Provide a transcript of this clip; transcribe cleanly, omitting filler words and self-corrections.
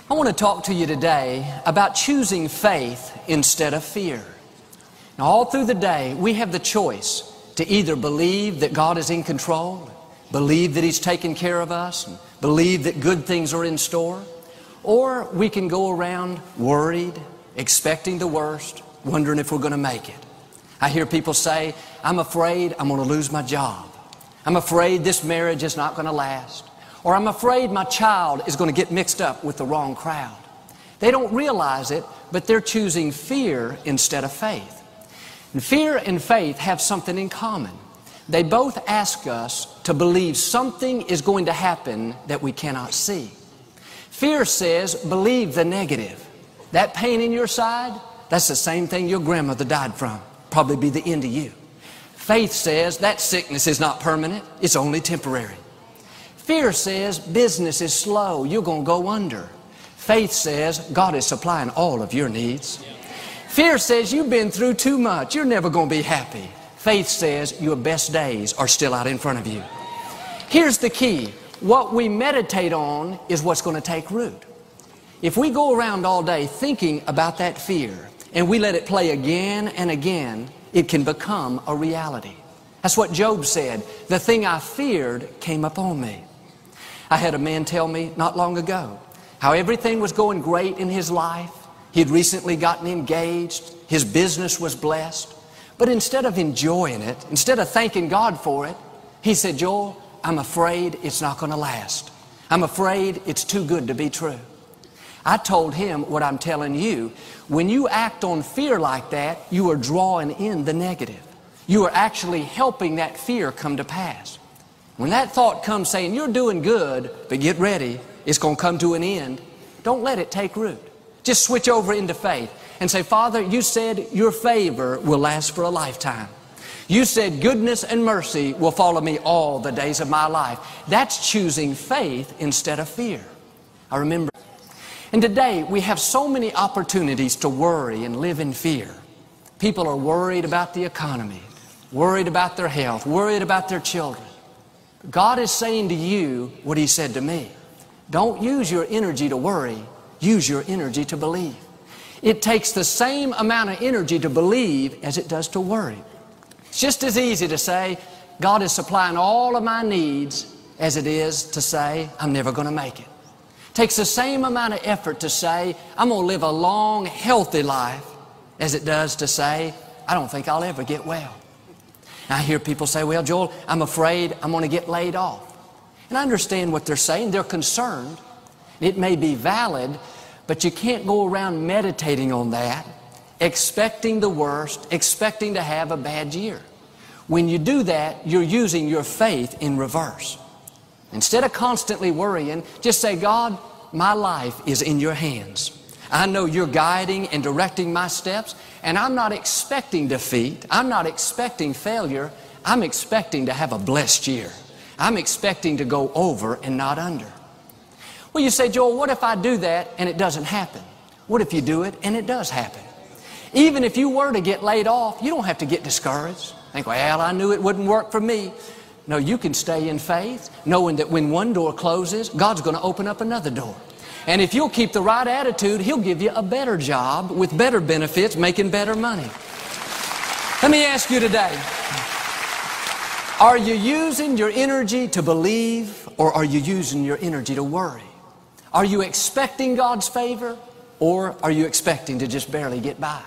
I want to talk to you today about choosing faith instead of fear. Now, all through the day, we have the choice to either believe that God is in control, believe that He's taking care of us, and believe that good things are in store, or we can go around worried, expecting the worst, wondering if we're going to make it. I hear people say, I'm afraid I'm going to lose my job. I'm afraid this marriage is not going to last. Or I'm afraid my child is going to get mixed up with the wrong crowd. They don't realize it, but they're choosing fear instead of faith. And fear and faith have something in common. They both ask us to believe something is going to happen that we cannot see. Fear says, believe the negative. That pain in your side, that's the same thing your grandmother died from. Probably be the end of you. Faith says that sickness is not permanent, it's only temporary. Fear says business is slow, you're going to go under. Faith says God is supplying all of your needs. Fear says you've been through too much, you're never going to be happy. Faith says your best days are still out in front of you. Here's the key. What we meditate on is what's going to take root. If we go around all day thinking about that fear and we let it play again and again, it can become a reality. That's what Job said. The thing I feared came upon me. I had a man tell me not long ago how everything was going great in his life. He had recently gotten engaged. His business was blessed. But instead of enjoying it, instead of thanking God for it, he said, Joel, I'm afraid it's not going to last. I'm afraid it's too good to be true. I told him what I'm telling you. When you act on fear like that, you are drawing in the negative. You are actually helping that fear come to pass. When that thought comes saying, you're doing good, but get ready, it's going to come to an end, don't let it take root. Just switch over into faith and say, Father, you said your favor will last for a lifetime. You said goodness and mercy will follow me all the days of my life. That's choosing faith instead of fear. I remember. And today we have so many opportunities to worry and live in fear. People are worried about the economy, worried about their health, worried about their children. God is saying to you what He said to me. Don't use your energy to worry. Use your energy to believe. It takes the same amount of energy to believe as it does to worry. It's just as easy to say, God is supplying all of my needs as it is to say, I'm never going to make it. It takes the same amount of effort to say, I'm going to live a long, healthy life as it does to say, I don't think I'll ever get well. And I hear people say, well, Joel, I'm afraid I'm going to get laid off. And I understand what they're saying. They're concerned. It may be valid, but you can't go around meditating on that, expecting the worst, expecting to have a bad year. When you do that, you're using your faith in reverse. Instead of constantly worrying, just say, God, my life is in your hands. I know you're guiding and directing my steps, and I'm not expecting defeat. I'm not expecting failure. I'm expecting to have a blessed year. I'm expecting to go over and not under. Well, you say, Joel, what if I do that and it doesn't happen? What if you do it and it does happen? Even if you were to get laid off, you don't have to get discouraged. Think, well, I knew it wouldn't work for me. No, you can stay in faith, knowing that when one door closes, God's going to open up another door. And if you'll keep the right attitude, He'll give you a better job with better benefits, making better money. Let me ask you today, are you using your energy to believe, or are you using your energy to worry? Are you expecting God's favor, or are you expecting to just barely get by?